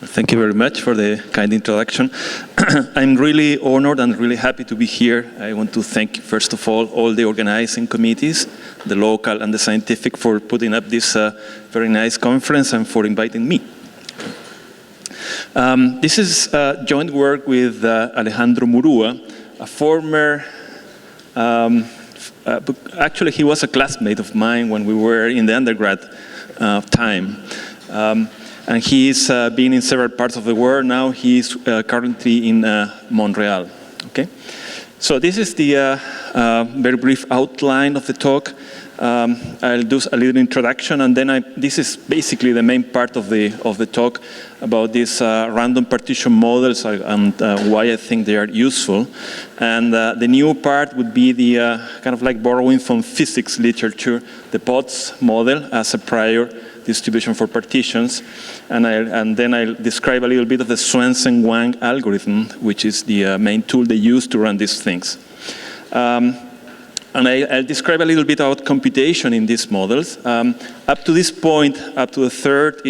Thank you very much for the kind introduction. I'm really honored and really happy to be here. I want to thank, first of all the organizing committees, the local and the scientific, for putting up this very nice conference and for inviting me. This is joint work with Alejandro Murua, a former, actually he was a classmate of mine when we were in the undergrad time. And he's been in several parts of the world. Now he's currently in Montreal. Okay, so this is the very brief outline of the talk. I'll do a little introduction, and then this is basically the main part of the talk about these random partition models and why I think they are useful. And the new part would be the kind of like borrowing from physics literature, the POTS model as a prior distribution for partitions, and then I'll describe a little bit of the Swensen-Wang algorithm, which is the main tool they use to run these things. And I'll describe a little bit about computation in these models. Up to this point, up to the third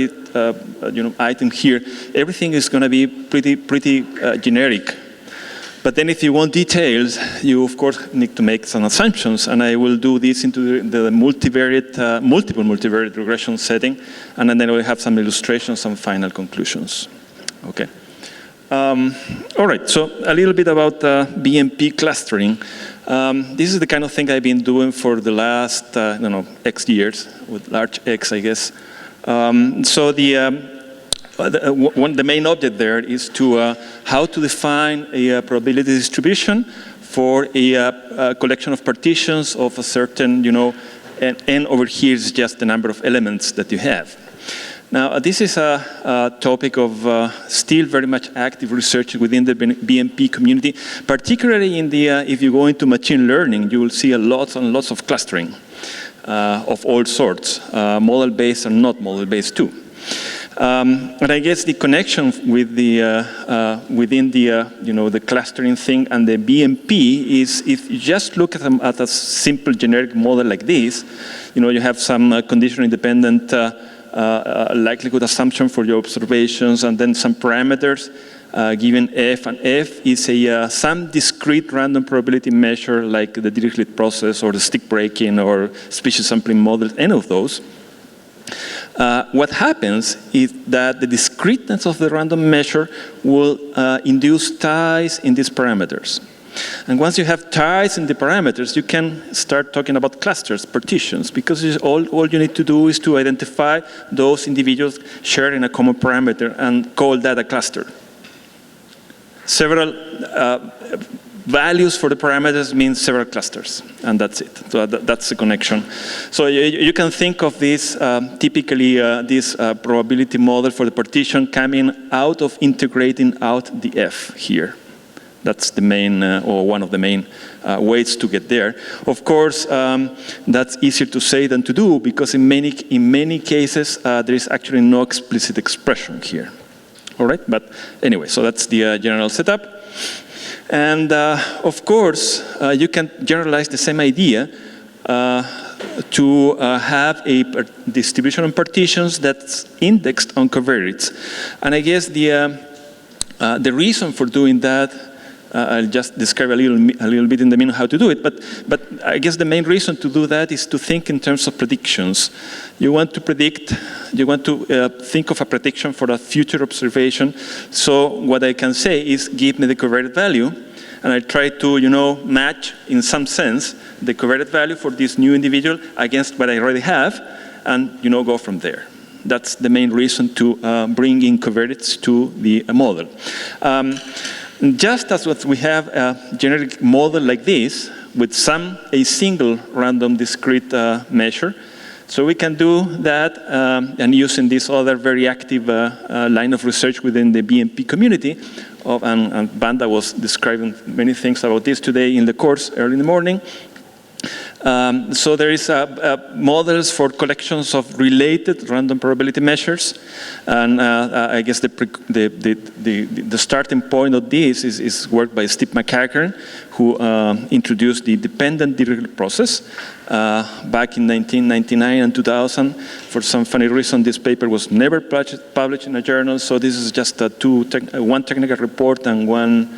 item here, everything is going to be pretty generic. But then if you want details, you of course need to make some assumptions, and I will do this into the multivariate, multiple multivariate regression setting, and then I will have some illustrations, some final conclusions. Okay. All right, so a little bit about BMP clustering. This is the kind of thing I've been doing for the last, X years, with large X, I guess. So the main object there is to how to define a probability distribution for a collection of partitions of a certain, and N over here is just the number of elements that you have. Now, this is a topic of still very much active research within the BMP community, particularly in the, if you go into machine learning, you will see lots and lots of clustering of all sorts, model-based and not model-based too. And I guess the connection with the within the the clustering thing and the BMP is, if you just look at them at a simple generic model like this, you have some condition-independent likelihood assumption for your observations, and then some parameters given f, and f is a some discrete random probability measure like the Dirichlet process or the stick breaking or species sampling model, any of those. What happens is that the discreteness of the random measure will induce ties in these parameters. And once you have ties in the parameters, you can start talking about clusters, partitions, because all you need to do is to identify those individuals sharing a common parameter and call that a cluster. Several values for the parameters means several clusters, and that's it. So that's the connection. So you can think of this, typically this probability model for the partition coming out of integrating out the F here. That's the main, or one of the main ways to get there. Of course, that's easier to say than to do, because in many cases, there is actually no explicit expression here. All right, but anyway, so that's the general setup. And of course, you can generalize the same idea to have a distribution on partitions that's indexed on covariates. And I guess the reason for doing that, I'll just describe a little bit in the minute how to do it, but I guess the main reason to do that is to think in terms of predictions. You want to predict, you want to think of a prediction for a future observation. So what I can say is, give me the covariate value, and I try to match in some sense the covariate value for this new individual against what I already have, and go from there. That's the main reason to bring in covariates to the model. Just as what we have a generic model like this with a single random discrete measure, so we can do that and using this other very active line of research within the BMP community, and Banda was describing many things about this today in the course early in the morning. So there is models for collections of related random probability measures, and I guess the starting point of this is work by Steve McCackern, who introduced the dependent derivative process back in 1999 and 2000. For some funny reason, this paper was never published in a journal, so this is just one technical report and one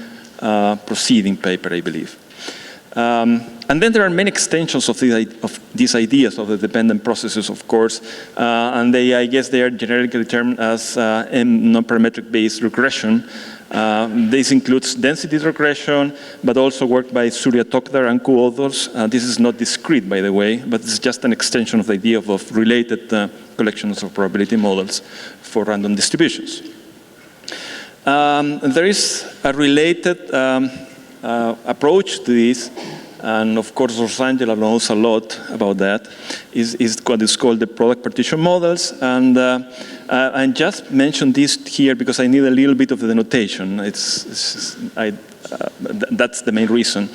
proceeding paper, I believe. And then there are many extensions of these ideas of the dependent processes, of course, and I guess they are generically termed as non-parametric based regression. This includes density regression, but also work by Surya Tokdar and co-authors. This is not discrete, by the way, but it's just an extension of the idea of related collections of probability models for random distributions. There is a related approach to this, and of course Rosangela knows a lot about that, is what is called the product partition models. And I just mentioned this here because I need a little bit of the notation. That's the main reason.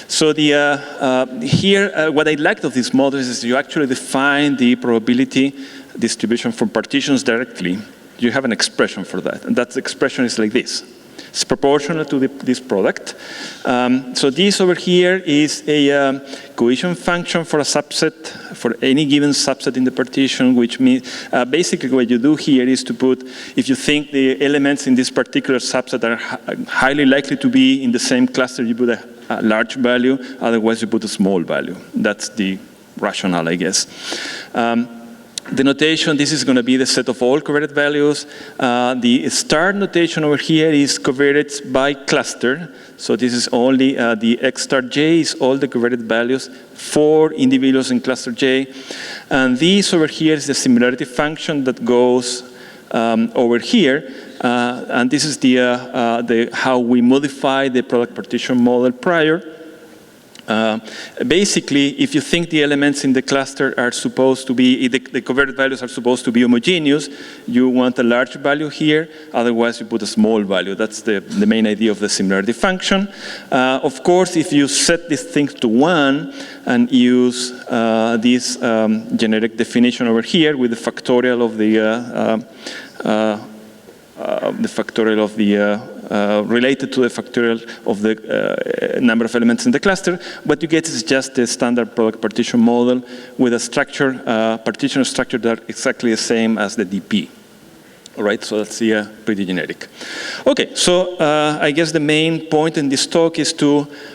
So here, what I liked of these models is you actually define the probability distribution for partitions directly. You have an expression for that, and that expression is like this. It's proportional to this product. So this over here is a cohesion function for a subset, for any given subset in the partition, which means basically what you do here is to put, if you think the elements in this particular subset are highly likely to be in the same cluster, you put a large value, otherwise you put a small value. That's the rationale, I guess. The notation, this is going to be the set of all covariate values. The star notation over here is covariates by cluster. So this is only the X star J is all the covariate values for individuals in cluster J. And this over here is the similarity function that goes over here. And this is how we modify the product partition model prior. Basically, if you think the elements in the cluster are supposed to be, the covariate values are supposed to be homogeneous, you want a large value here, otherwise you put a small value. That's the main idea of the similarity function. Of course, if you set these things to 1 and use this generic definition over here with the factorial of related to the factorial of the number of elements in the cluster, what you get is just the standard product partition model with a structure, partition structure that are exactly the same as the DP. All right, so that's pretty generic. Okay, so I guess the main point in this talk is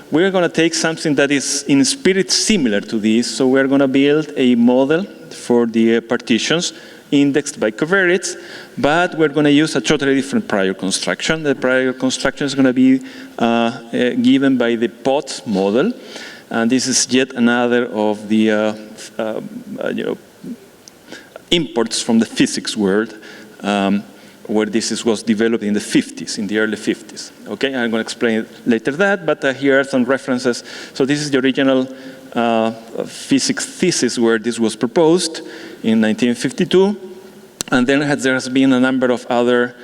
we're going to take something that is in spirit similar to this. So we're going to build a model for the partitions indexed by covariates, but we're going to use a totally different prior construction. The prior construction is going to be given by the Potts model, and this is yet another of the imports from the physics world, where this was developed in the 50s, in the early 50s. Okay, I'm going to explain later that, but here are some references. So this is the original physics thesis where this was proposed in 1952, and then there has been a number of other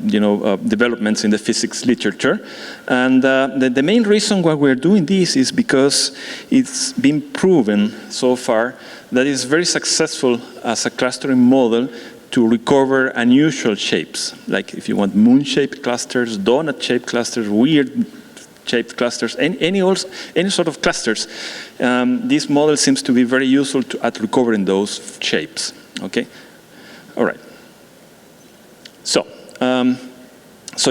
developments in the physics literature. And the main reason why we're doing this is because it's been proven so far that it's very successful as a clustering model to recover unusual shapes, like if you want moon-shaped clusters, donut-shaped clusters, weird-shaped clusters, any sort of clusters. This model seems to be very useful at recovering those shapes. Okay, all right. So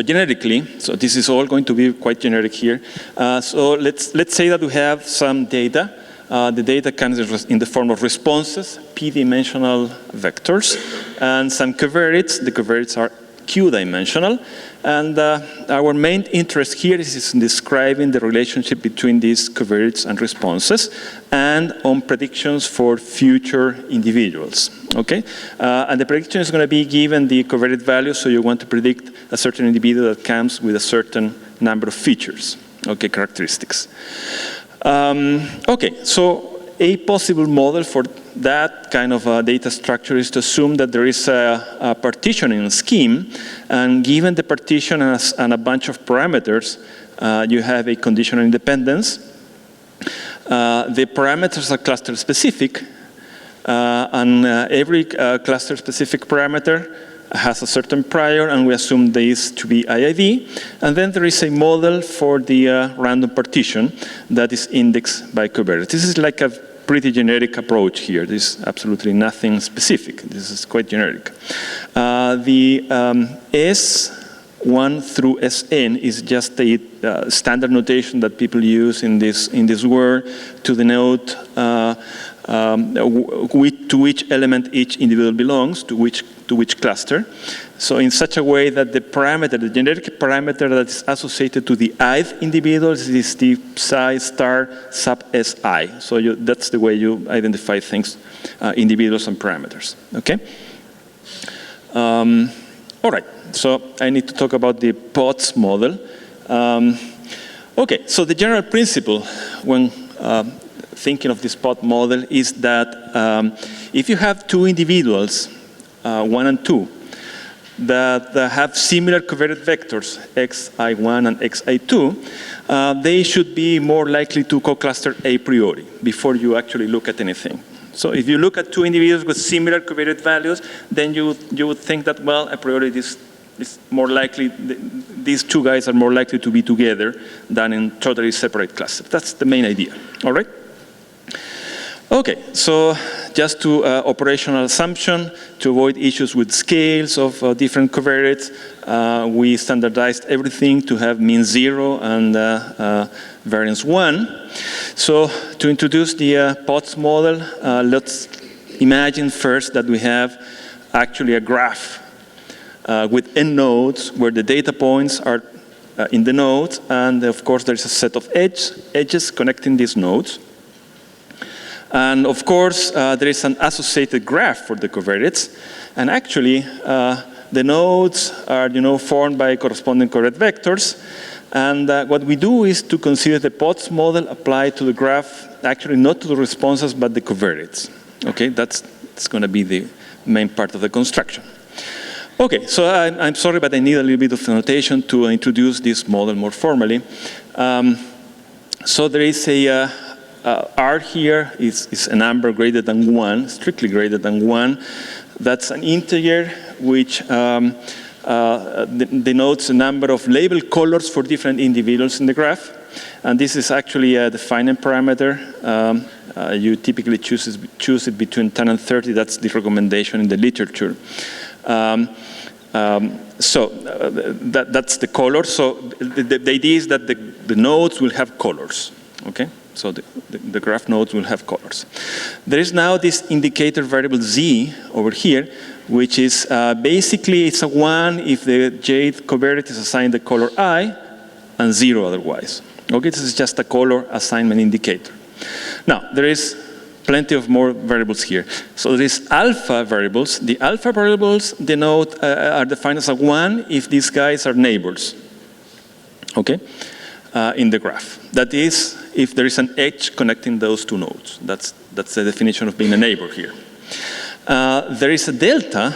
generically, so this is all going to be quite generic here. So let's say that we have some data. The data comes in the form of responses, p-dimensional vectors, and some covariates. The covariates are q-dimensional. And our main interest here is in describing the relationship between these covariates and responses and on predictions for future individuals. Okay? And the prediction is going to be given the covariate value, so you want to predict a certain individual that comes with a certain number of features, okay, characteristics. Okay, so a possible model for that kind of data structure is to assume that there is a partitioning scheme, and given the partition and a bunch of parameters, you have a conditional independence. The parameters are cluster specific, and every cluster specific parameter has a certain prior, and we assume this to be IID. And then there is a model for the random partition that is indexed by covariates. This is like a pretty generic approach here. There's absolutely nothing specific. This is quite generic. The S1 through Sn is just a standard notation that people use in this world to denote to which element each individual belongs, to which cluster. So in such a way that the parameter, the generic parameter that is associated to the ith individuals is the psi star sub Si. So that's the way you identify things, individuals and parameters, okay? All right, so I need to talk about the POTS model. Okay, so the general principle when thinking of this POT model is that if you have two individuals, 1 and 2, that have similar covariate vectors, xi1 and xi2, they should be more likely to co-cluster a priori before you actually look at anything. So if you look at two individuals with similar covariate values, then you would think that, well, a priori this is more likely, these two guys are more likely to be together than in totally separate clusters. That's the main idea, all right? Okay, so just to operational assumption, to avoid issues with scales of different covariates, we standardized everything to have mean 0 and variance 1. So to introduce the POTS model, let's imagine first that we have actually a graph with n nodes where the data points are in the nodes, and of course there's a set of edges connecting these nodes. And of course, there is an associated graph for the covariates. And actually, the nodes are formed by corresponding covariate vectors. And what we do is to consider the POTS model applied to the graph, actually not to the responses, but the covariates. Okay, that's going to be the main part of the construction. Okay, so I'm sorry, but I need a little bit of notation to introduce this model more formally. So there is a R here is a number greater than 1, strictly greater than 1. That's an integer which denotes a number of label colors for different individuals in the graph. And this is actually a defining parameter. You typically choose it between 10 and 30. That's the recommendation in the literature. That's the color. So the idea is that the nodes will have colors. Okay? So the graph nodes will have colors. There is now this indicator variable z over here, which is basically it's a 1 if the jth covariate is assigned the color I, and 0 otherwise. Okay, this is just a color assignment indicator. Now, there is plenty of more variables here. So there is alpha variables. The alpha variables denote, are defined as a 1 if these guys are neighbors. Okay? In the graph. That is, if there is an edge connecting those two nodes. That's the definition of being a neighbor here. There is a delta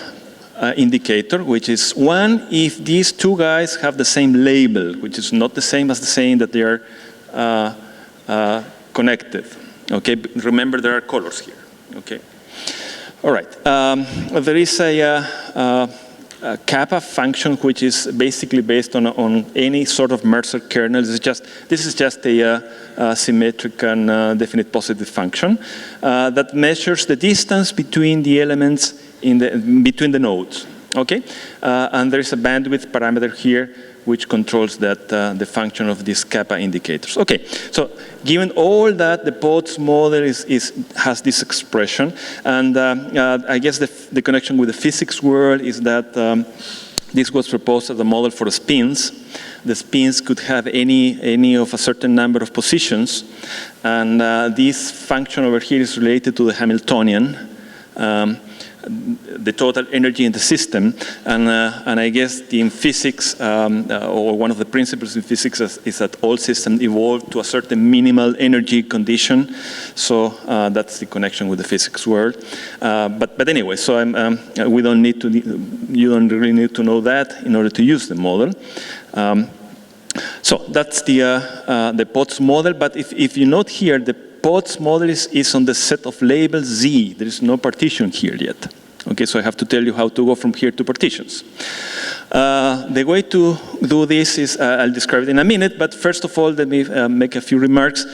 indicator, which is 1 if these two guys have the same label, which is not the same as the saying that they are connected. Okay, remember there are colors here. Okay, all right. There is a kappa function, which is basically based on any sort of Mercer kernel. This is just a symmetric and definite positive function that measures the distance between the elements between the nodes. Okay, and there is a bandwidth parameter here which controls that the function of these kappa indicators. Okay, so given all that, the POTS model has this expression, and I guess the connection with the physics world is that this was proposed as a model for spins. The spins could have any of a certain number of positions, and this function over here is related to the Hamiltonian, the total energy in the system, and I guess in physics, or one of the principles in physics is that all systems evolve to a certain minimal energy condition. So that's the connection with the physics world. But anyway, so you don't really need to know that in order to use the model. So that's the POTS model. But if you note here, the PODS model is on the set of labels Z. There is no partition here yet. Okay, so I have to tell you how to go from here to partitions. The way to do this is, I'll describe it in a minute, but first of all, let me make a few remarks.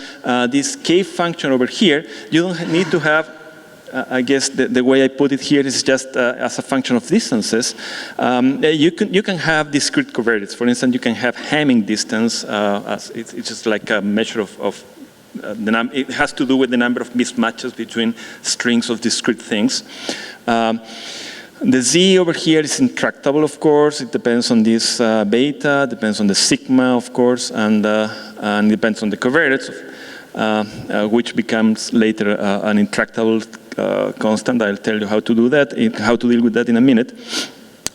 This K function over here, you don't need to have, I guess the way I put it here is just as a function of distances. You can have discrete covariates. For instance, you can have Hamming distance. It's just like a measure of it has to do with the number of mismatches between strings of discrete things. The Z over here is intractable, of course. It depends on this beta, depends on the sigma, of course, and depends on the covariates, which becomes later an intractable constant. I'll tell you how to do that, how to deal with that in a minute.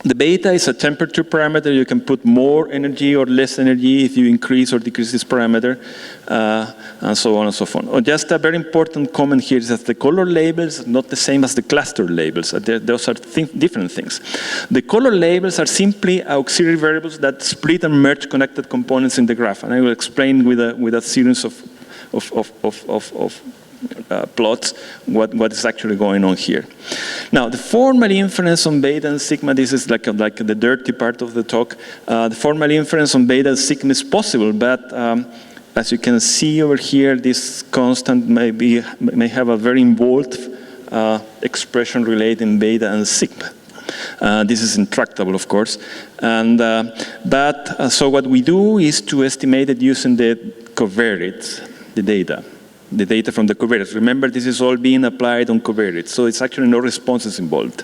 The beta is a temperature parameter. You can put more energy or less energy if you increase or decrease this parameter, and so on and so forth. Just a very important comment here is that the color labels are not the same as the cluster labels. Those are different things. The color labels are simply auxiliary variables that split and merge connected components in the graph, and I will explain with a series of plots what is actually going on here. Now, the formal inference on beta and sigma, this is like the dirty part of the talk. The formal inference on beta and sigma is possible, but as you can see over here, this constant may have a very involved expression relating beta and sigma. This is intractable, of course. So what we do is to estimate it using the covariates, the data from the covariates. Remember, this is all being applied on covariates, so it's actually no responses involved.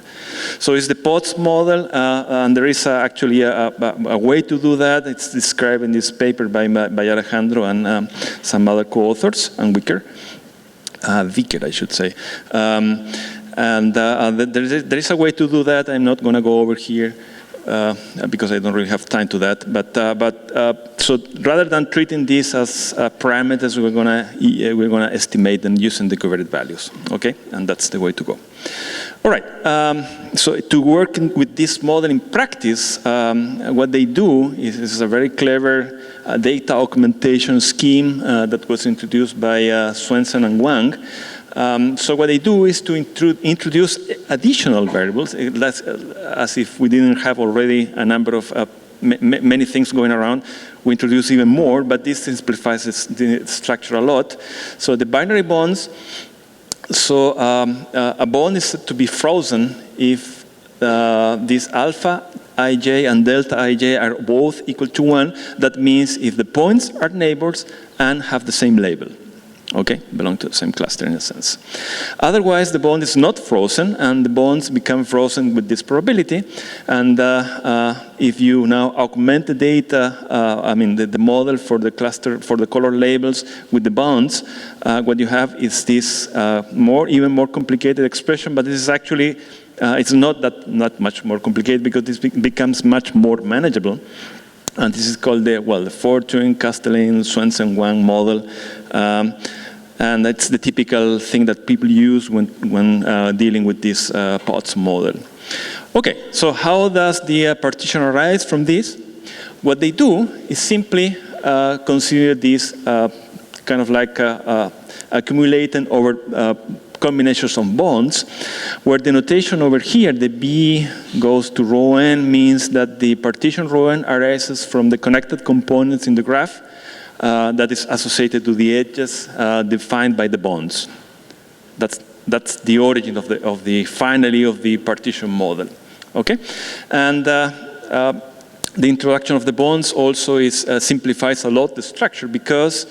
So it's the PODS model, and there is actually a way to do that. It's described in this paper by Alejandro and some other co-authors, and Vicker, I should say. There is a way to do that. I'm not going to go over here because I don't really have time to that. So rather than treating this as parameters, we're gonna estimate them using the covariate values. Okay, and that's the way to go. All right. So to work with this model in practice, what they do is a very clever data augmentation scheme that was introduced by Swensen and Wang. So what they do is to introduce additional variables, as if we didn't have already a number of many things going around. We introduce even more, but this simplifies the structure a lot. So the binary bonds, so a bond is to be frozen if this alpha ij and delta ij are both equal to 1. That means if the points are neighbors and have the same label. Okay, belong to the same cluster in a sense. Otherwise, the bond is not frozen, and the bonds become frozen with this probability. And if you now augment the data, the model for the cluster, for the color labels with the bonds, what you have is this even more complicated expression, but this is actually, it's not much more complicated because this becomes much more manageable. And this is called the Fortuyn, Castellane, Swensen, Wang model. And that's the typical thing that people use when dealing with this PODS model. Okay, so how does the partition arise from this? What they do is simply consider this kind of like accumulating over combinations of bonds, where the notation over here, the B goes to rho n, means that the partition rho n arises from the connected components in the graph that is associated to the edges defined by the bonds. That's the origin of the partition model. Okay, and the introduction of the bonds also simplifies a lot the structure, because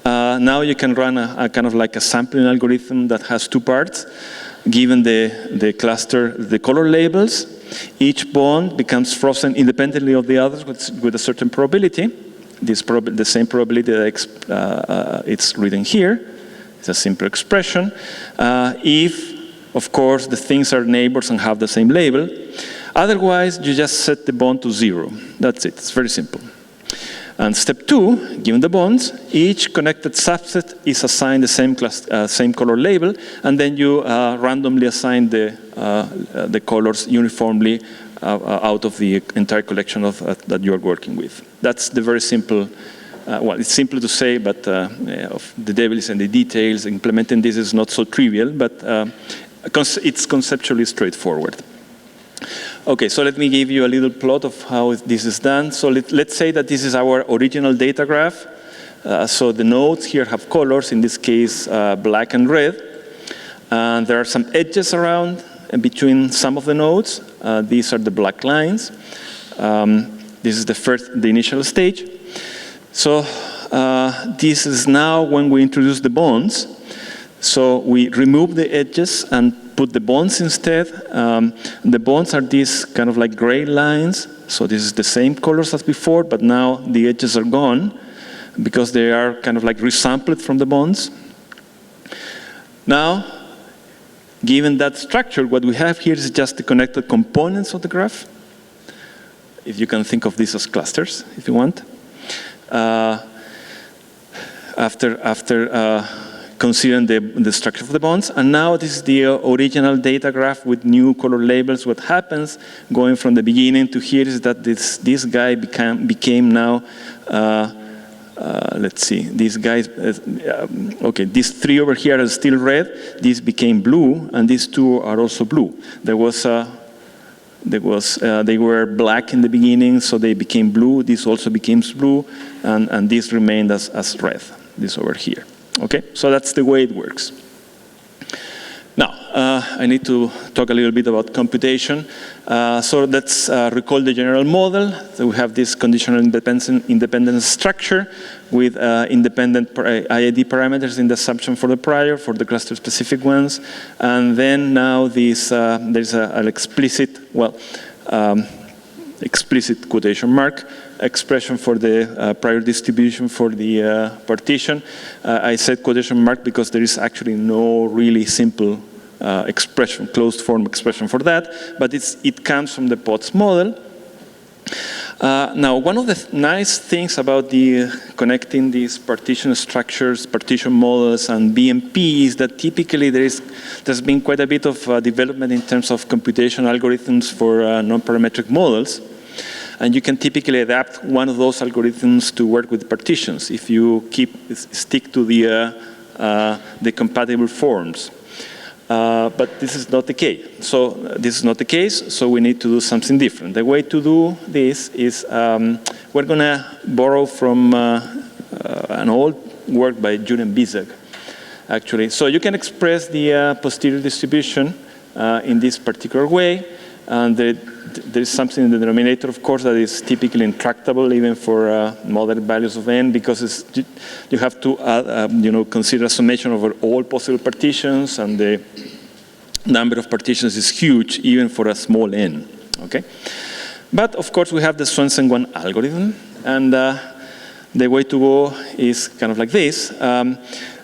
now you can run a kind of like a sampling algorithm that has two parts. Given the cluster, the color labels, each bond becomes frozen independently of the others with a certain probability. The same probability that it's written here. It's a simple expression. If, of course, the things are neighbors and have the same label. Otherwise, you just set the bond to 0. That's it. It's very simple. And step 2, given the bonds, each connected subset is assigned the same color label, and then you randomly assign the colors uniformly out of the entire collection that you're working with. That's the very simple well, it's simple to say, but of the devil is in the details. Implementing this is not so trivial, but it's conceptually straightforward. Okay, so let me give you a little plot of how this is done. So let's say that this is our original data graph. So the nodes here have colors, in this case, black and red. And there are some edges around between some of the nodes. These are the black lines. This is the initial stage. So this is now when we introduce the bonds. So we remove the edges and put the bonds instead. The bonds are these kind of like gray lines. So this is the same colors as before, but now the edges are gone because they are kind of like resampled from the bonds. Now, given that structure, what we have here is just the connected components of the graph. If you can think of this as clusters, if you want. After considering the structure of the bonds. And now this is the original data graph with new color labels. What happens going from the beginning to here is that this guy became now, let's see, these guys, okay, these three over here are still red. These became blue, and these two are also blue. They were black in the beginning, so they became blue. This also became blue, and this remained as red, this over here. Okay, so that's the way it works. Now, I need to talk a little bit about computation. So let's recall the general model. So we have this conditional independence structure with independent IID parameters in the assumption for the prior, for the cluster-specific ones. And then now there's an explicit, well, explicit quotation mark expression for the prior distribution for the partition. I said quotation mark because there is actually no really simple expression, closed form expression for that, but it comes from the POTS model. Now, one of the nice things about connecting these partition structures, partition models, and BMP is that typically there's been quite a bit of development in terms of computation algorithms for non-parametric models. And you can typically adapt one of those algorithms to work with partitions if you stick to the compatible forms. But this is not the case. So this is not the case, so we need to do something different. The way to do this is we're going to borrow from an old work by Julian Bizek, actually. So you can express the posterior distribution in this particular way. And there is something in the denominator, of course, that is typically intractable even for moderate values of n, because you have to consider a summation over all possible partitions, and the number of partitions is huge even for a small n. Okay, but of course we have the Swensen-1 algorithm, and the way to go is kind of like this.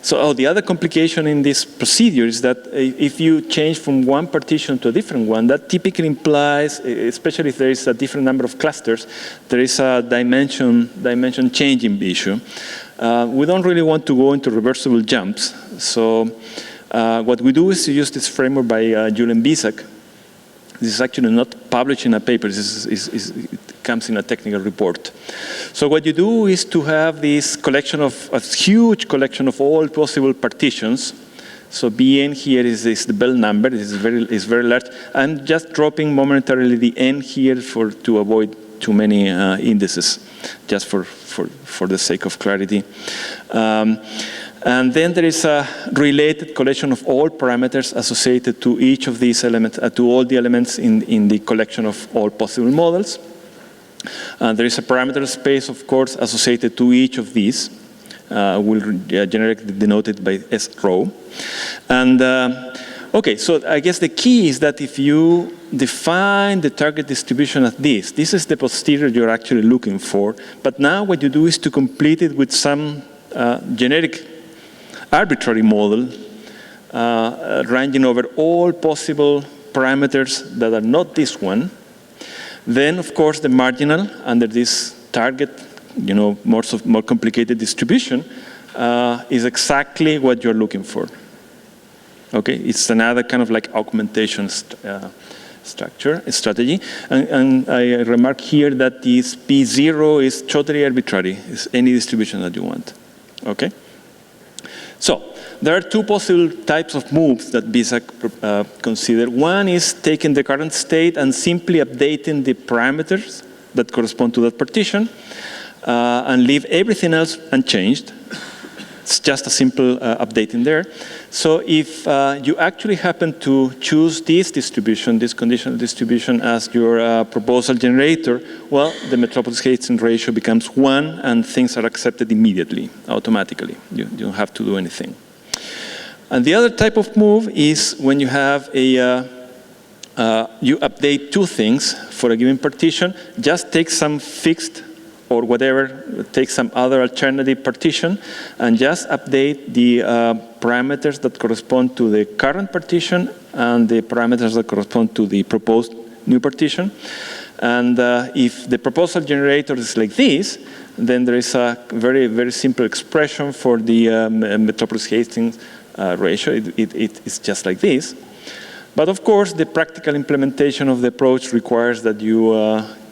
So the other complication in this procedure is that if you change from one partition to a different one, that typically implies, especially if there is a different number of clusters, there is a dimension changing issue. We don't really want to go into reversible jumps. So what we do is to use this framework by Julian Bizek. This is actually not published in a paper. It comes in a technical report. So what you do is to have this collection a huge collection of all possible partitions. So Bn here is the Bell number. This is very large. I'm just dropping momentarily the n here to avoid too many indices, just for the sake of clarity. And then there is a related collection of all parameters associated to each of these elements, to all the elements in the collection of all possible models. And there is a parameter space, of course, associated to each of these. Will generate denoted by S rho. And okay, so I guess the key is that if you define the target distribution as this is the posterior you're actually looking for. But now what you do is to complete it with some generic arbitrary model ranging over all possible parameters that are not this one. Then, of course, the marginal under this target, more complicated distribution is exactly what you're looking for. Okay, it's another kind of like augmentation strategy. And I remark here that this P0 is totally arbitrary. It's any distribution that you want. Okay? So there are two possible types of moves that BISAC consider. One is taking the current state and simply updating the parameters that correspond to that partition and leave everything else unchanged. It's just a simple update in there. So if you actually happen to choose this distribution, this conditional distribution as your proposal generator, well, the metropolis-Hastings ratio becomes 1 and things are accepted immediately, automatically. You don't have to do anything. And the other type of move is when you have a, you update two things for a given partition, just take some fixed or whatever, take some other alternative partition, and just update the parameters that correspond to the current partition and the parameters that correspond to the proposed new partition. And if the proposal generator is like this, then there is a very, very simple expression for the metropolis-Hastings ratio. It's just like this. But of course, the practical implementation of the approach requires that you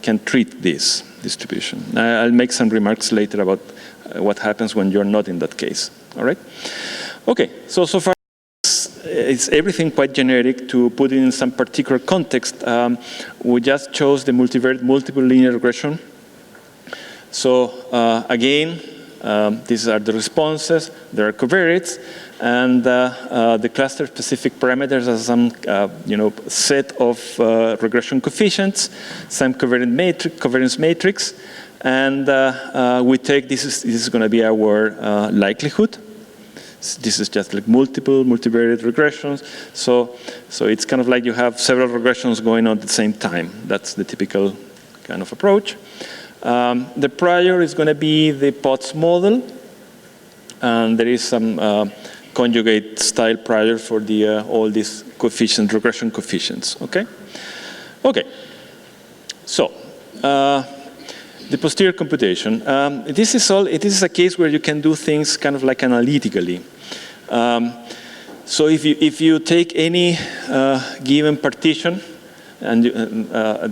can treat this distribution. I'll make some remarks later about what happens when you're not in that case. All right? Okay, so far it's everything quite generic. To put it in some particular context, we just chose the multivariate multiple linear regression. So again, these are the responses, there are covariates, and the cluster-specific parameters are some set of regression coefficients, some covariance matrix, and we take this is going to be our likelihood. This is just like multivariate regressions. So it's kind of like you have several regressions going on at the same time. That's the typical kind of approach. The prior is going to be the Potts model, and there is some conjugate style prior for the all these coefficients, regression coefficients. Okay. Okay. So the posterior computation. This is a case where you can do things kind of like analytically. So if you take any given partition, and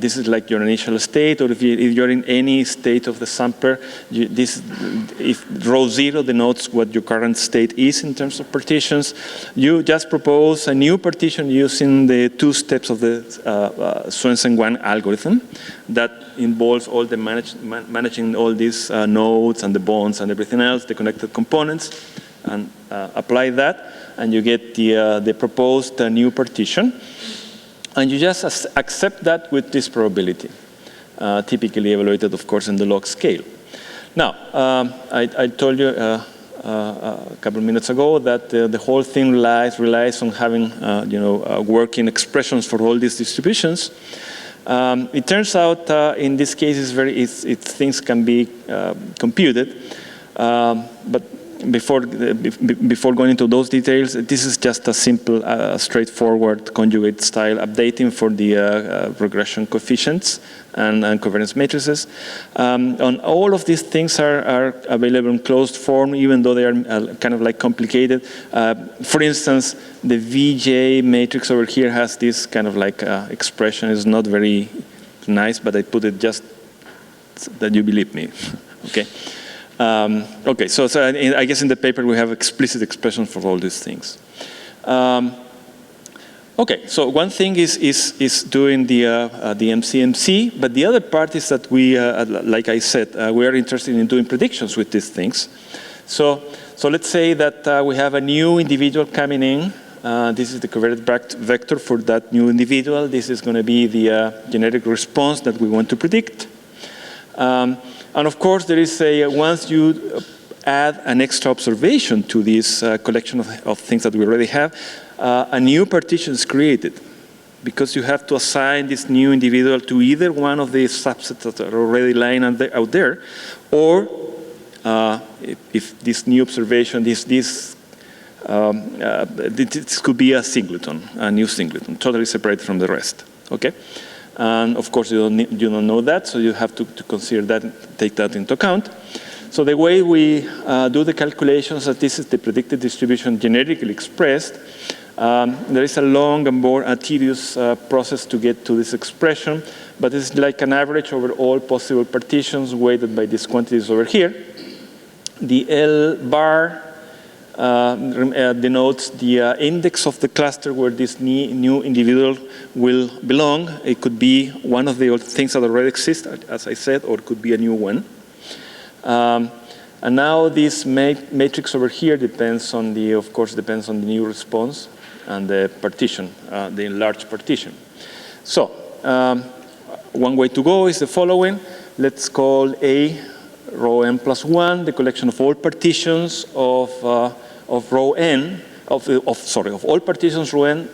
this is like your initial state, or if you're in any state of the sampler, if row 0 denotes what your current state is in terms of partitions, you just propose a new partition using the 2 steps of the Swensen-Wang algorithm that involves all the managing all these nodes and the bonds and everything else, the connected components, and apply that, and you get the proposed new partition. And you just accept that with this probability, typically evaluated, of course, in the log scale. Now, I told you a couple of minutes ago that the whole thing relies on having working expressions for all these distributions. It turns out, in this case, things can be computed, but before going into those details, this is just a simple, straightforward conjugate style updating for the regression coefficients and covariance matrices. And all of these things are available in closed form, even though they are kind of like complicated. For instance, the VJ matrix over here has this kind of like expression. It's not very nice, but I put it just so that you believe me. Okay. Okay, so I guess in the paper we have explicit expressions for all these things. Okay, so one thing is doing the MCMC, but the other part is that we, like I said, we are interested in doing predictions with these things. So let's say that we have a new individual coming in. This is the covariate vector for that new individual. This is going to be the genetic response that we want to predict. And of course, there is once you add an extra observation to this collection of things that we already have, a new partition is created, because you have to assign this new individual to either one of the subsets that are already lying out there, or if this new observation, this could be a singleton, a new singleton, totally separate from the rest. Okay. And of course, you don't know that, so you have to consider that, take that into account. So the way we do the calculations, that this is the predicted distribution generically expressed, There is a long and more tedious process to get to this expression, but it's like an average over all possible partitions weighted by these quantities over here. The L bar denotes the index of the cluster where this new individual will belong. It could be one of the things that already exist, as I said, or it could be a new one. And now this matrix over here depends on the, of course, depends on the new response and the partition, the enlarged partition. So one way to go is the following. Let's call A rho n plus 1 the collection of all partitions of rho n, of all partitions rho n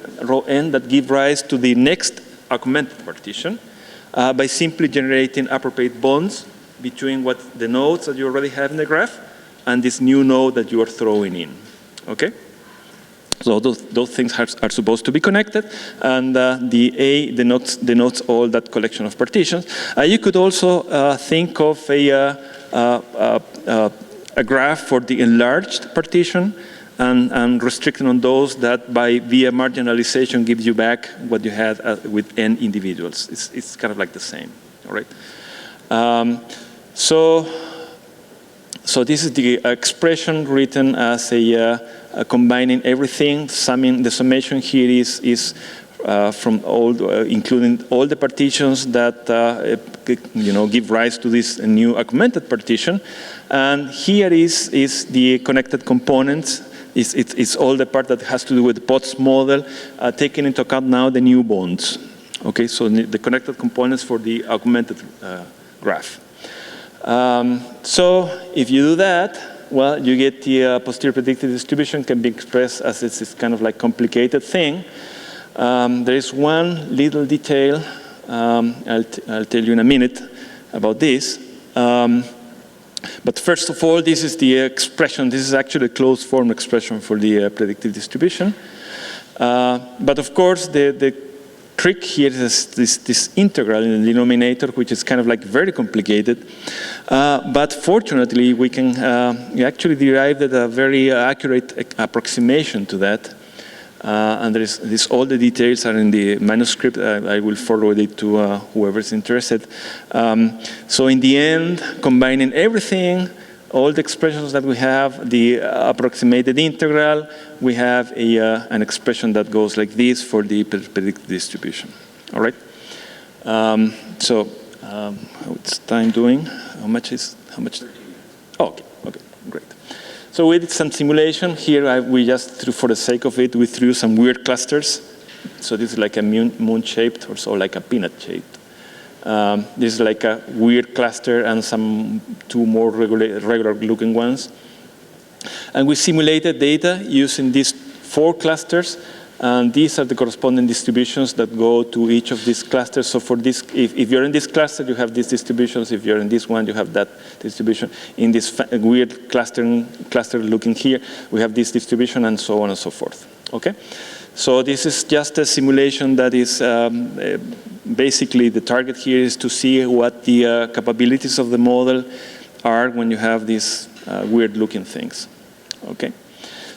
that give rise to the next augmented partition by simply generating appropriate bonds between what the nodes that you already have in the graph and this new node that you are throwing in. Okay? So those things are supposed to be connected, and the A denotes all that collection of partitions. You could also think of a graph for the enlarged partition and restricting on those that via marginalization gives you back what you had with n individuals. It's kind of like the same, all right? So this is the expression written as combining everything. The summation here is from including all the partitions that give rise to this new augmented partition. And here is the connected components. It's all the part that has to do with the Potts model, taking into account now the new bonds. Okay, so the connected components for the augmented graph. So if you do that, well, you get the posterior predictive distribution can be expressed as this kind of like complicated thing. There is one little detail, I'll tell you in a minute about this. But first of all, this is the expression. This is actually a closed form expression for the predictive distribution. But of course, the trick here is this integral in the denominator, which is kind of like very complicated. But fortunately, we actually derived a very accurate approximation to that. And all the details are in the manuscript. I will forward it to whoever's interested. So in the end, combining everything, all the expressions that we have, the approximated integral, we have an expression that goes like this for the predictive distribution. All right. So what's time doing? How much? Oh, okay, great. So we did some simulation here. We just, for the sake of it, we threw some weird clusters. So this is like a moon-shaped, or so like a peanut-shaped. This is like a weird cluster and two more regular-looking ones. And we simulated data using these 4 clusters. And these are the corresponding distributions that go to each of these clusters. So for this, if you're in this cluster, you have these distributions. If you're in this one, you have that distribution. In this weird cluster looking here, we have this distribution, and so on and so forth. Okay? So this is just a simulation that is basically the target here is to see what the capabilities of the model are when you have these weird looking things. Okay?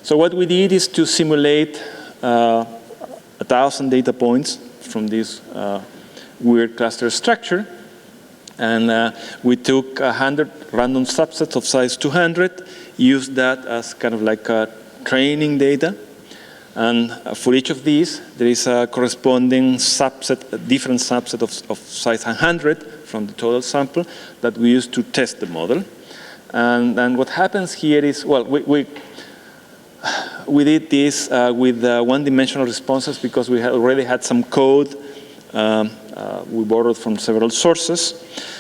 So what we did is to simulate 1,000 data points from this weird cluster structure. And we took 100 random subsets of size 200, used that as kind of like a training data. And for each of these, there is a corresponding subset, a different subset of size 100 from the total sample that we use to test the model. And what happens here is, well, we did this with one-dimensional responses because we already had some code we borrowed from several sources.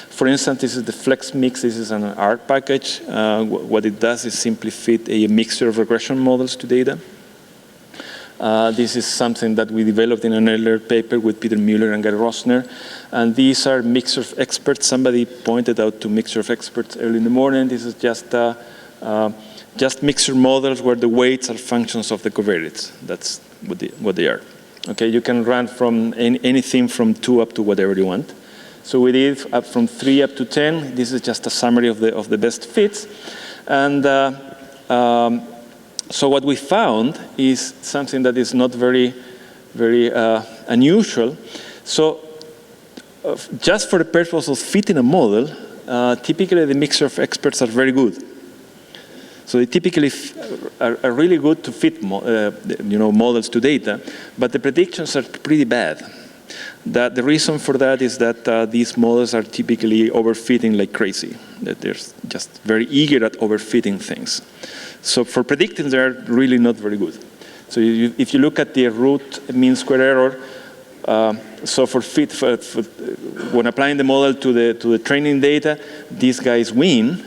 For instance, this is the flex mix. This is an R package. What it does is simply fit a mixture of regression models to data. This is something that we developed in an earlier paper with Peter Mueller and Gary Rosner. And these are mixture of experts. Somebody pointed out to mixture of experts early in the morning. This is just mixture models where the weights are functions of the covariates. That's what they are. Okay, you can run from anything from 2 up to whatever you want. So we did up from 3 up to 10. This is just a summary of the best fits. And So what we found is something that is not very unusual. So just for the purpose of fitting a model, typically the mixture of experts are very good. So they typically are really good to fit models to data, but the predictions are pretty bad. The reason for that is that these models are typically overfitting like crazy. That they're just very eager at overfitting things. So for predicting, they're really not very good. So if you look at the root mean square error, so when applying the model to the training data, these guys win,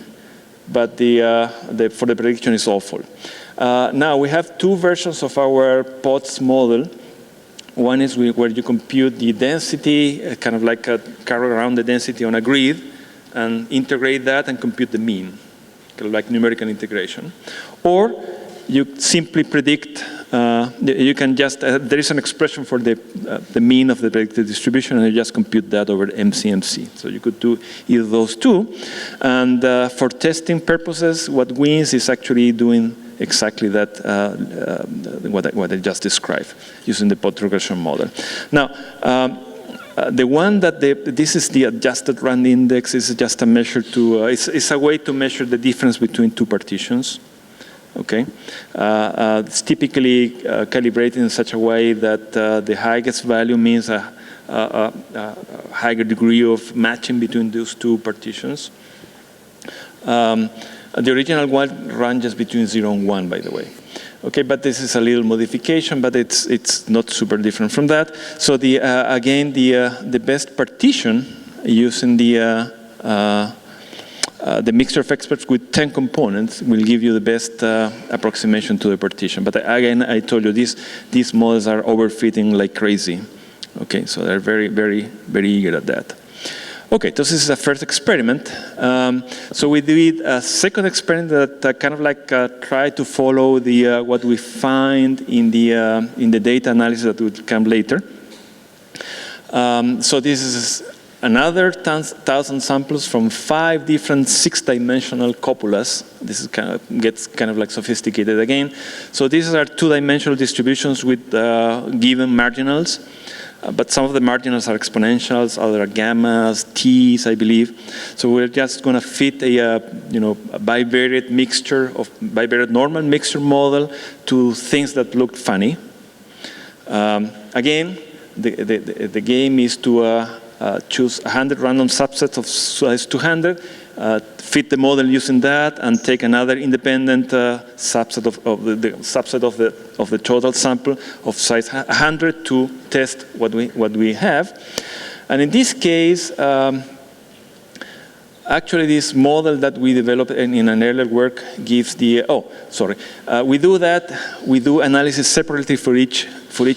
but for the prediction is awful. Now we have two versions of our POTS model. One is where you compute the density, kind of like carry around the density on a grid, and integrate that and compute the mean, kind of like numerical integration. Or you simply predict. You can just there is an expression for the mean of the predicted distribution, and you just compute that over MCMC. So you could do either of those two. And for testing purposes, what wins is actually doing exactly that, what I just described, using the pot regression model. Now, the one that this is the adjusted rand index is just a measure to, it's a way to measure the difference between two partitions. Okay, it's typically calibrated in such a way that the highest value means a higher degree of matching between those two partitions. The original one ranges between 0 and 1, by the way. Okay, but this is a little modification, but it's not super different from that. So again, the best partition using the mixture of experts with 10 components will give you the best approximation to the partition. But again, I told you these models are overfitting like crazy. Okay, so they're very eager at that. Okay, so this is a first experiment. So we did a second experiment that kind of like tried to follow what we find in the data analysis that would come later. So this is another 1,000 samples from 5 different 6-dimensional copulas. This is gets kind of like sophisticated again. So these are 2-dimensional distributions with given marginals. But some of the marginals are exponentials, other are gammas, t's, I believe. So we're just going to fit a bivariate mixture of bivariate normal mixture model to things that look funny. Again, the game is to choose 100 random subsets of size 200, fit the model using that, and take another independent subset of the total sample of size 100 to test what we have. And in this case, actually this model that we developed in an earlier work gives the, we do that, we do analysis separately for each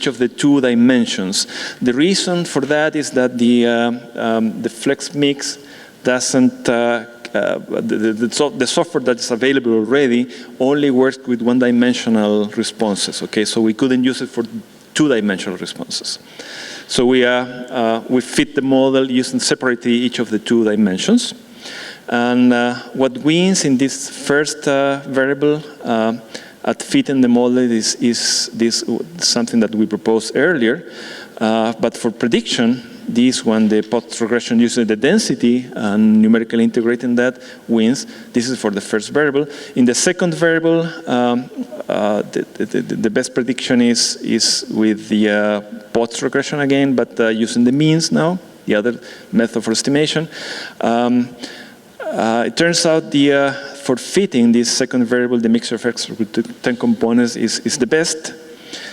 of the 2 dimensions. The reason for that is that the flex mix doesn't, the software that is available already only works with 1-dimensional responses, okay? So we couldn't use it for 2-dimensional responses. So we fit the model using separately each of the 2 dimensions. And what wins in this first variable at fitting the model is this something that we proposed earlier. But for prediction, this one, the pot regression using the density and numerically integrating that wins. This is for the first variable. In the second variable, the best prediction is with the pot regression again, but using the means now, the other method for estimation. It turns out for fitting this second variable, the mixture of experts with 10 components is the best.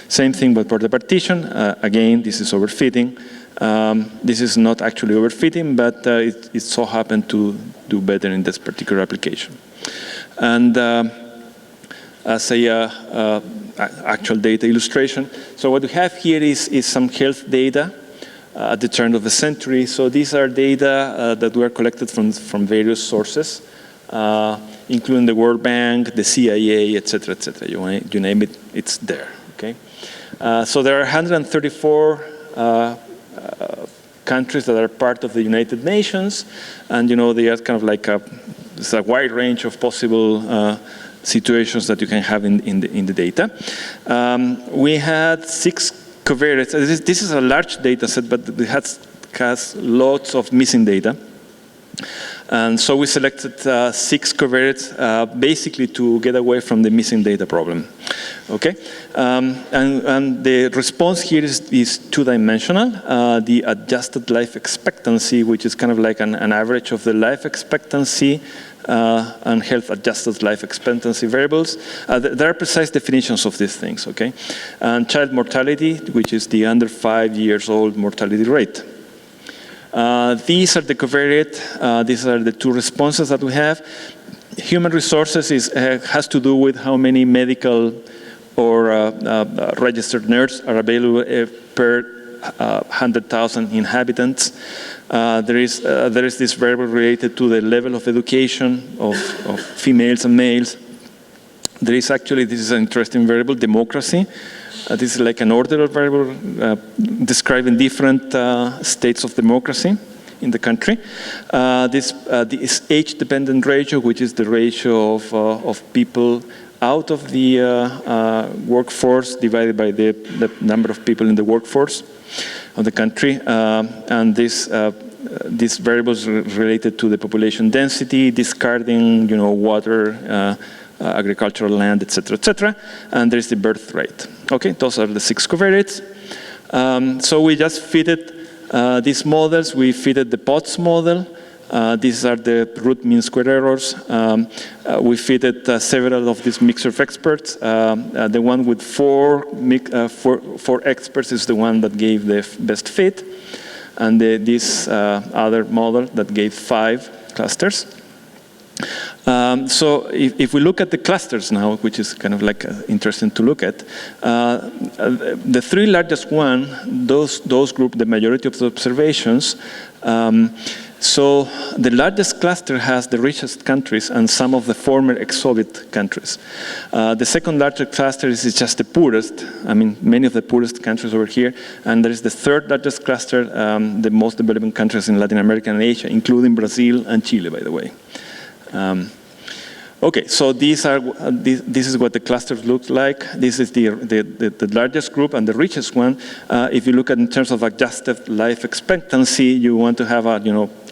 Same thing but for the partition. Again, this is overfitting. This is not actually overfitting, but it so happened to do better in this particular application. And as a actual data illustration, so what we have here is some health data at the turn of the century. So these are data that were collected from various sources, including the World Bank, the CIA, et cetera, et cetera. You name it, it's there. Okay. So there are 134 countries that are part of the United Nations, and they are kind of like it's a wide range of possible situations that you can have in the data. We had 6 covariates. This is a large data set, but it has lots of missing data. And so we selected 6 covariates basically to get away from the missing data problem. Okay, and the response here is two-dimensional. The adjusted life expectancy, which is kind of like an average of the life expectancy and health-adjusted life expectancy variables. There are precise definitions of these things. Okay, and child mortality, which is the under 5 years old mortality rate. These are the covariate. These are the 2 responses that we have. Human resources has to do with how many medical or registered nurses are available per 100,000 inhabitants. There is this variable related to the level of education of females and males. There is actually, this is an interesting variable, democracy. This is like an ordered variable describing different states of democracy in the country. This age-dependent ratio, which is the ratio of people out of the workforce divided by the number of people in the workforce of the country. And these variables related to the population density, discarding, water, agricultural land, etc., and there's the birth rate. Okay, those are the 6 covariates. So we just fitted these models. We fitted the POTS model. These are the root mean square errors. We fitted several of these mixture of experts. The one with four experts is the one that gave the best fit, and this other model that gave 5 clusters. So if we look at the clusters now, which is kind of like interesting to look at, the 3 largest one, those group the majority of the observations. So the largest cluster has the richest countries and some of the former ex-Soviet countries. The second largest cluster is just the poorest. I mean, many of the poorest countries over here. And there is the third largest cluster, the most developing countries in Latin America and Asia, including Brazil and Chile, by the way. Okay, so this is what the clusters look like. This is the largest group and the richest one. If you look at in terms of adjusted life expectancy, you want to have a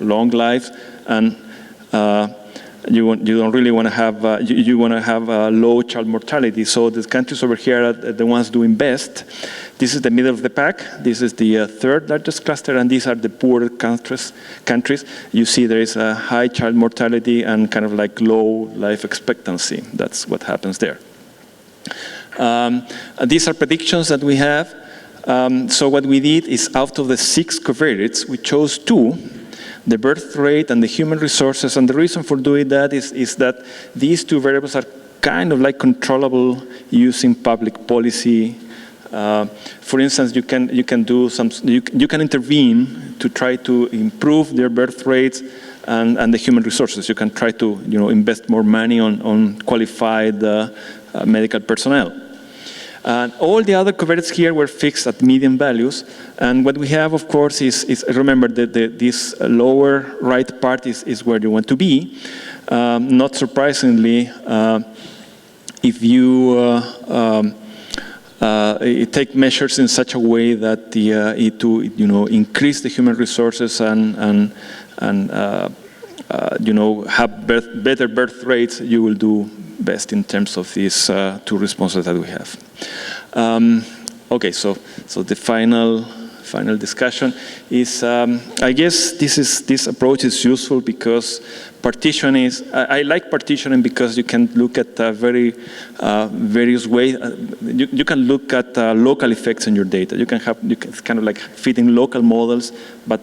long life, and you don't really want to have you want to have low child mortality. So the countries over here are the ones doing best. This is the middle of the pack. This is the third largest cluster, and these are the poorer countries. You see there is a high child mortality and kind of like low life expectancy. That's what happens there. These are predictions that we have. So what we did is out of the 6 covariates, we chose 2, the birth rate and the human resources. And the reason for doing that is that these 2 variables are kind of like controllable using public policy. For instance, you can intervene to try to improve their birth rates and the human resources. You can try to invest more money on qualified medical personnel. And all the other covariates here were fixed at median values. And what we have, of course, is remember that this lower right part is where you want to be. Not surprisingly, if you take measures in such a way that to increase the human resources and have better birth rates, you will do best in terms of these 2 responses that we have. Okay, so the final discussion is I guess this approach is useful because partition is I like partitioning because you can look at various ways. You can look at local effects in your data. You can kind of like fit in local models, but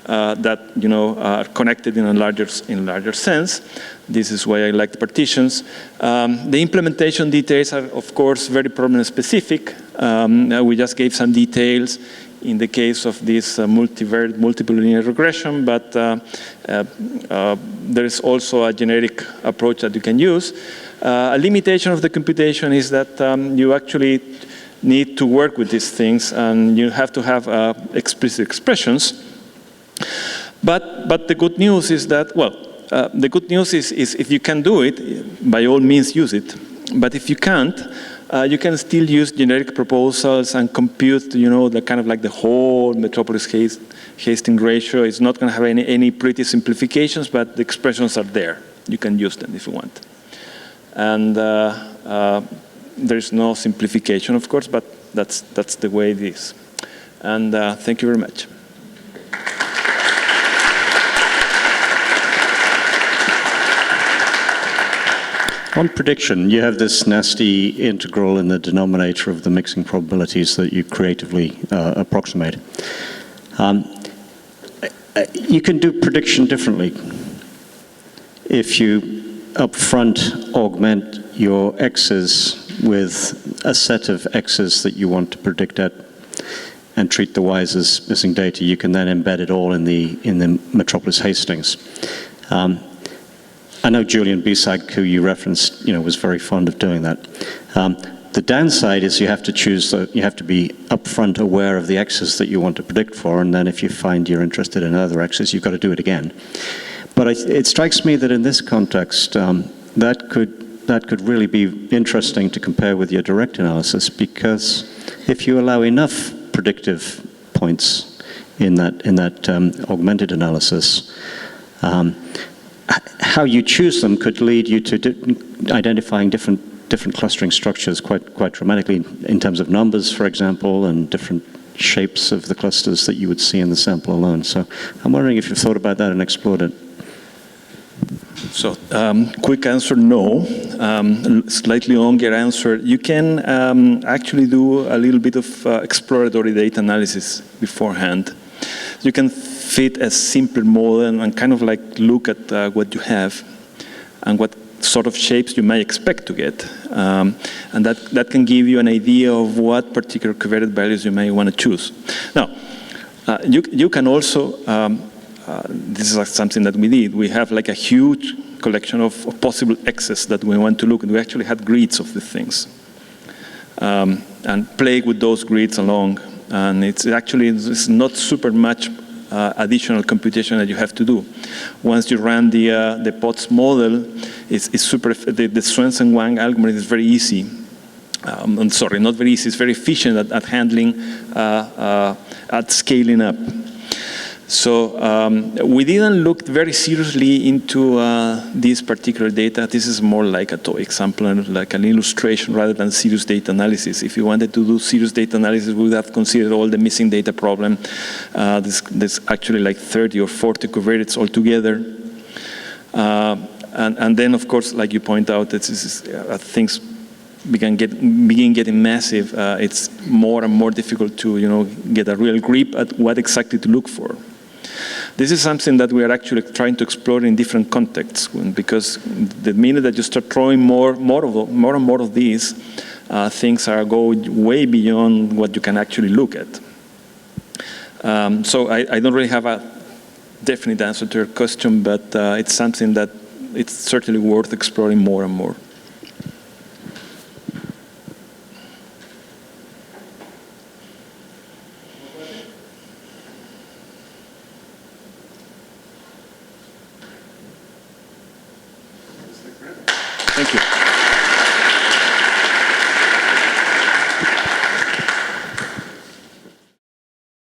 that are connected in a larger sense. This is why I like the partitions. The implementation details are, of course, very problem specific. We just gave some details in the case of this multivariate multiple linear regression, but there is also a generic approach that you can use. A limitation of the computation is that you actually need to work with these things, and you have to have explicit expressions. But the good news is that, well, the good news is if you can do it, by all means use it. But if you can't, you can still use generic proposals and compute, the kind of like the whole metropolis Hastings ratio. It's not going to have any pretty simplifications, but the expressions are there. You can use them if you want. And there's no simplification, of course, but that's the way it is. And thank you very much. On prediction, you have this nasty integral in the denominator of the mixing probabilities that you creatively approximate. You can do prediction differently. If you upfront augment your x's with a set of x's that you want to predict at and treat the y's as missing data, you can then embed it all in the metropolis Hastings. I know Julian Bisag, who you referenced, was very fond of doing that. The downside is you have to you have to be upfront aware of the x's that you want to predict for, and then if you find you're interested in other x's, you've got to do it again. But it strikes me that in this context, that could really be interesting to compare with your direct analysis, because if you allow enough predictive points in that augmented analysis, how you choose them could lead you to identifying different clustering structures quite dramatically in terms of numbers, for example, and different shapes of the clusters that you would see in the sample alone. So I'm wondering if you've thought about that and explored it. So, quick answer, no. Slightly longer answer. You can actually do a little bit of exploratory data analysis beforehand. You can fit a simple model and kind of like look at what you have and what sort of shapes you may expect to get. And that can give you an idea of what particular covariate values you may want to choose. Now, you can also, this is like something that we did. We have like a huge collection of possible x's that we want to look at. We actually had grids of the things and play with those grids along. And it's not super much additional computation that you have to do. Once you run the POTS model, the Swensen-Wang algorithm is very easy. I'm sorry, not very easy. It's very efficient at handling, at scaling up. So we didn't look very seriously into this particular data. This is more like a toy example, like an illustration rather than serious data analysis. If you wanted to do serious data analysis, we would have considered all the missing data problem. There's actually like 30 or 40 covariates altogether. And then, of course, like you point out, things begin getting massive. It's more and more difficult to get a real grip at what exactly to look for. This is something that we are actually trying to explore in different contexts, because the minute that you start throwing more and more of these, things go way beyond what you can actually look at. So I don't really have a definite answer to your question, but it's something that it's certainly worth exploring more and more. Thank you.